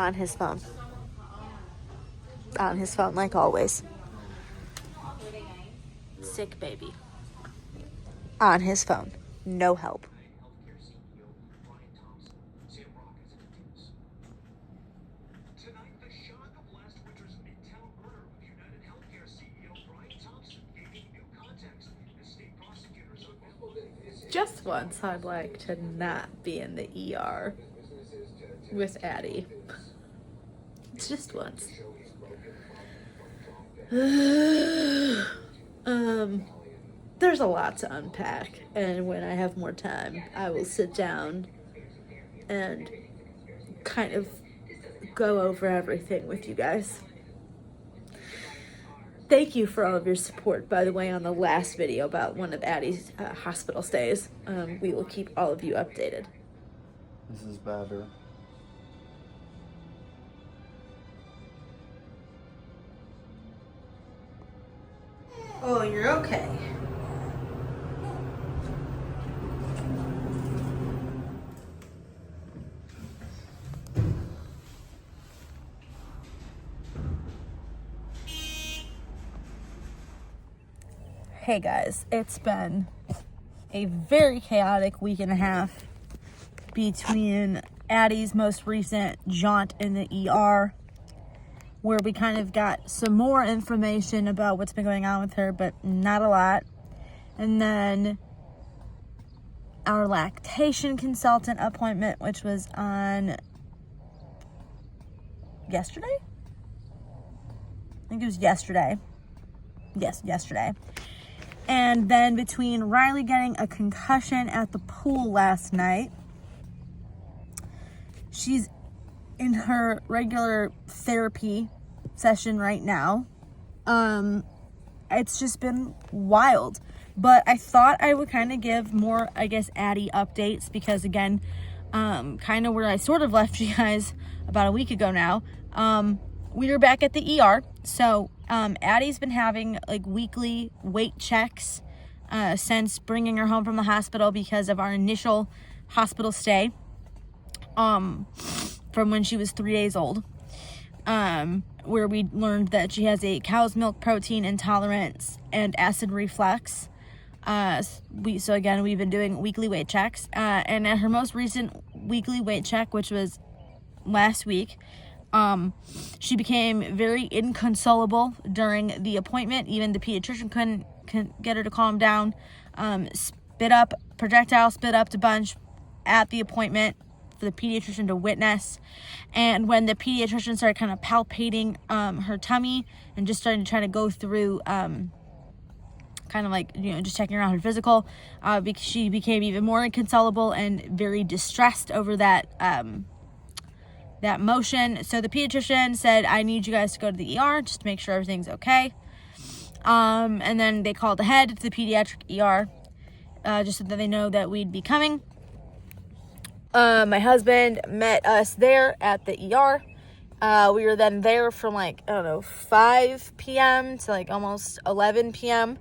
On his phone. On his phone, like always. Sick baby. On his phone. No help. Just once, I'd like to not be in the ER with Addie. It's just once. There's a lot to unpack, and when I have more time, I will sit down and kind of go over everything with you guys. Thank you for all of your support, by the way, on the last video about one of Addie's hospital stays. We will keep all of you updated. This is better. Oh, you're okay. Hey guys, it's been a very chaotic week and a half between Addie's most recent jaunt in the ER, where we kind of got some more information about what's been going on with her, but not a lot. And then our lactation consultant appointment, which was on yesterday? I think it was yesterday. Yes, yesterday. And then between Rylee getting a concussion at the pool last night, she's in her regular therapy session right now. It's just been wild. But I thought I would kind of give more, I guess, Addie updates because, again, kind of where I sort of left you guys about a week ago now, we were back at the ER. So Addie's been having like weekly weight checks since bringing her home from the hospital because of our initial hospital stay from when she was 3 days old, where we learned that she has a cow's milk protein intolerance and acid reflux. So again, we've been doing weekly weight checks, and at her most recent weekly weight check, which was last week, she became very inconsolable during the appointment. Even the pediatrician couldn't get her to calm down. Projectile spit up a bunch at the appointment for the pediatrician to witness. And when the pediatrician started kind of palpating her tummy and just starting to try to go through kind of like, just checking around her physical, she became even more inconsolable and very distressed over that motion. So the pediatrician said, I need you guys to go to the ER just to make sure everything's okay. And then they called ahead to the pediatric ER just so that they know that we'd be coming. My husband met us there at the ER. We were then there from 5 p.m. to almost 11 p.m.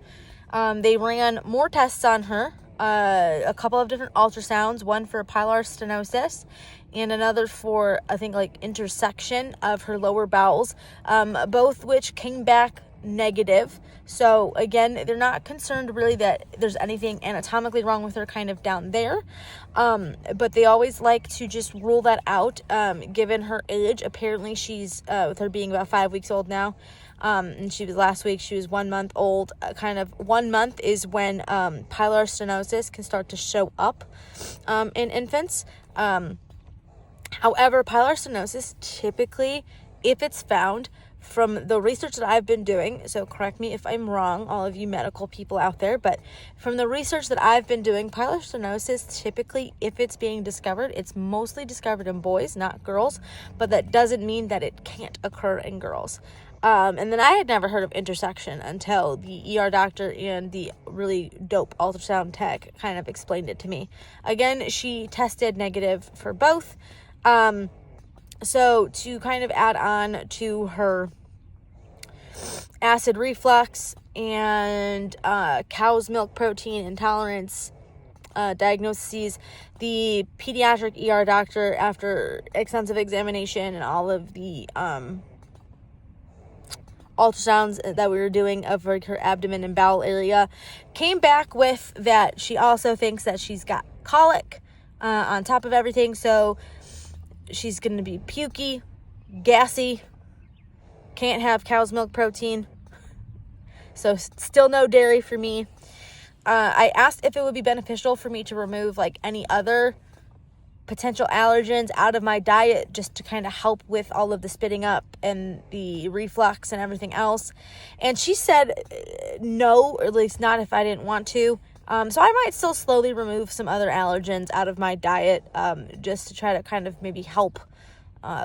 They ran more tests on her, a couple of different ultrasounds, one for pilar stenosis and another for, I think, intersection of her lower bowels, both which came back negative. So again, they're not concerned really that there's anything anatomically wrong with her kind of down there, but they always like to just rule that out, given her age. Apparently she's, with her being about 5 weeks old now, and last week she was 1 month old. 1 month is when pilar stenosis can start to show up in infants. However, pilar stenosis typically, if it's found, from the research that I've been doing, so correct me if I'm wrong, all of you medical people out there, but from the research that I've been doing, pilar stenosis typically, if it's being discovered, it's mostly discovered in boys, not girls, but that doesn't mean that it can't occur in girls. And then I had never heard of intersection until the ER doctor and the really dope ultrasound tech kind of explained it to me. Again, she tested negative for both. So to kind of add on to her acid reflux and cow's milk protein intolerance, diagnoses. The pediatric ER doctor, after extensive examination and all of the ultrasounds that we were doing of her abdomen and bowel area, came back with that she also thinks that she's got colic on top of everything. So she's going to be pukey, gassy, can't have cow's milk protein. So still no dairy for me. I asked if it would be beneficial for me to remove like any other potential allergens out of my diet, just to kind of help with all of the spitting up and the reflux and everything else. And she said no, or at least not if I didn't want to. So I might still slowly remove some other allergens out of my diet, just to try to kind of maybe help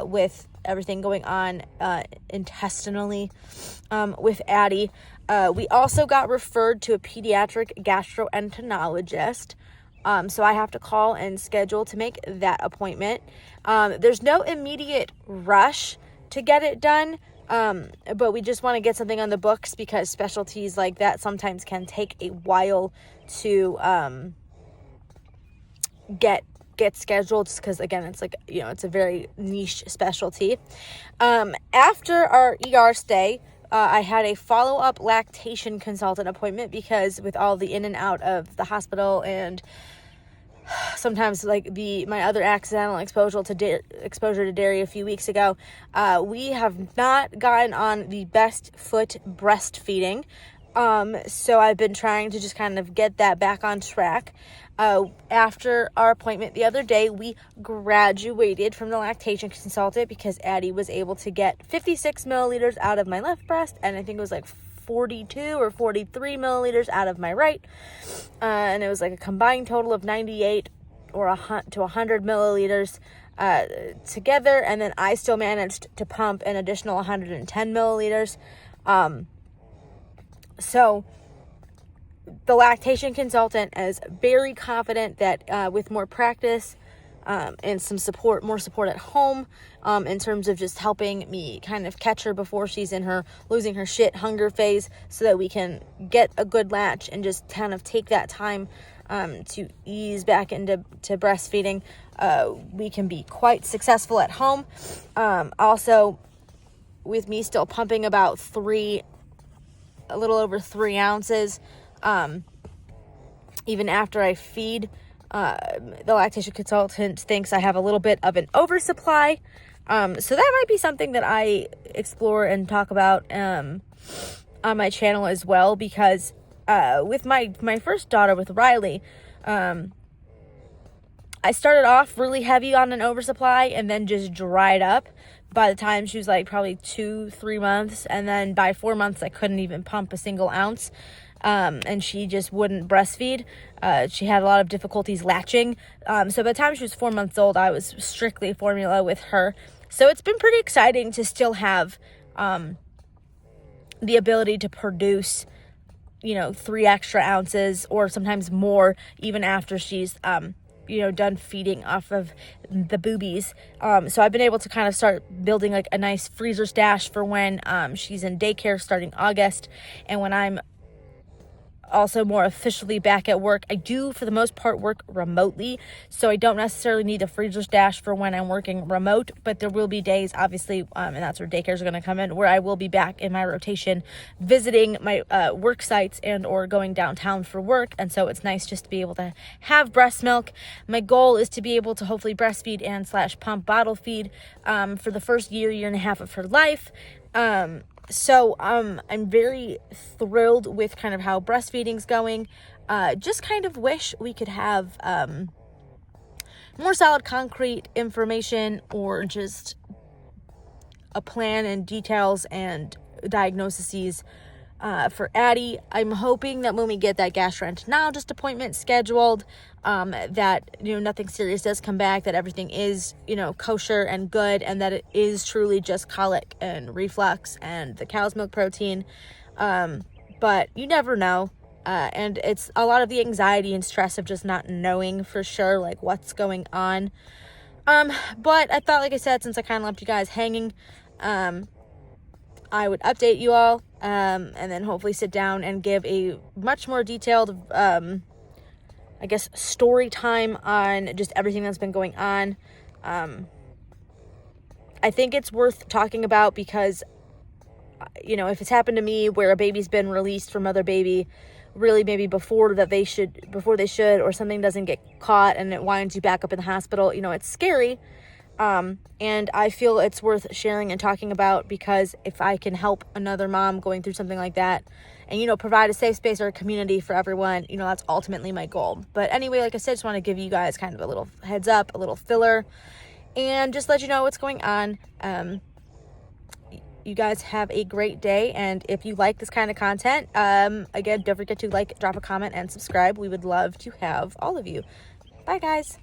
with everything going on intestinally with Addie. We also got referred to a pediatric gastroenterologist. So I have to call and schedule to make that appointment. There's no immediate rush to get it done, but we just want to get something on the books because specialties like that sometimes can take a while to get scheduled, just because, again, it's like, it's a very niche specialty. After our ER stay, I had a follow-up lactation consultant appointment because with all the in and out of the hospital and sometimes like my other accidental exposure to dairy a few weeks ago, we have not gotten on the best foot breastfeeding. So I've been trying to just kind of get that back on track. After our appointment the other day, we graduated from the lactation consultant because Addie was able to get 56 milliliters out of my left breast, and I think it was like 42 or 43 milliliters out of my right. And it was like a combined total of 98 to 100 milliliters together. And then I still managed to pump an additional 110 milliliters. So the lactation consultant is very confident that with more practice and some support, more support at home, in terms of just helping me kind of catch her before she's in her losing her shit hunger phase, so that we can get a good latch and just kind of take that time to ease back into breastfeeding. We can be quite successful at home. Also, with me still pumping about a little over 3 ounces, even after I feed, the lactation consultant thinks I have a little bit of an oversupply. So that might be something that I explore and talk about on my channel as well, because with my first daughter, with Rylee, I started off really heavy on an oversupply and then just dried up by the time she was like probably 2-3 months. And then by 4 months, I couldn't even pump a single ounce. And she just wouldn't breastfeed. She had a lot of difficulties latching. So by the time she was 4 months old, I was strictly formula with her. So it's been pretty exciting to still have the ability to produce, 3 extra ounces or sometimes more, even after she's, done feeding off of the boobies. So I've been able to kind of start building like a nice freezer stash for when she's in daycare starting August, and when I'm also more officially back at work. I do, for the most part, work remotely, so I don't necessarily need a freezer stash for when I'm working remote, but there will be days, obviously, and that's where daycares are going to come in, where I will be back in my rotation visiting my work sites and or going downtown for work. And so it's nice just to be able to have breast milk. My goal is to be able to hopefully breastfeed and / pump bottle feed for the first year and a half of her life. So I'm very thrilled with kind of how breastfeeding's going. Just kind of wish we could have more solid, concrete information, or just a plan and details and diagnoses for Addie. I'm hoping that when we get that gastroenterologist appointment scheduled, that nothing serious does come back, that everything is kosher and good, and that it is truly just colic and reflux and the cow's milk protein. But you never know, and it's a lot of the anxiety and stress of just not knowing for sure like what's going on. But I thought, like I said, since I kind of left you guys hanging, I would update you all, and then hopefully sit down and give a much more detailed I guess, story time on just everything that's been going on. I think it's worth talking about because, you know, if it's happened to me where a baby's been released from other baby really maybe before they should, or something doesn't get caught and it winds you back up in the hospital, you know, it's scary. And I feel it's worth sharing and talking about because if I can help another mom going through something like that and, you know, provide a safe space or a community for everyone, you know, that's ultimately my goal. But anyway, like I said, just want to give you guys kind of a little heads up, a little filler, and just let you know what's going on. You guys have a great day, and if you like this kind of content, again, don't forget to like, drop a comment, and subscribe. We would love to have all of you. Bye, guys.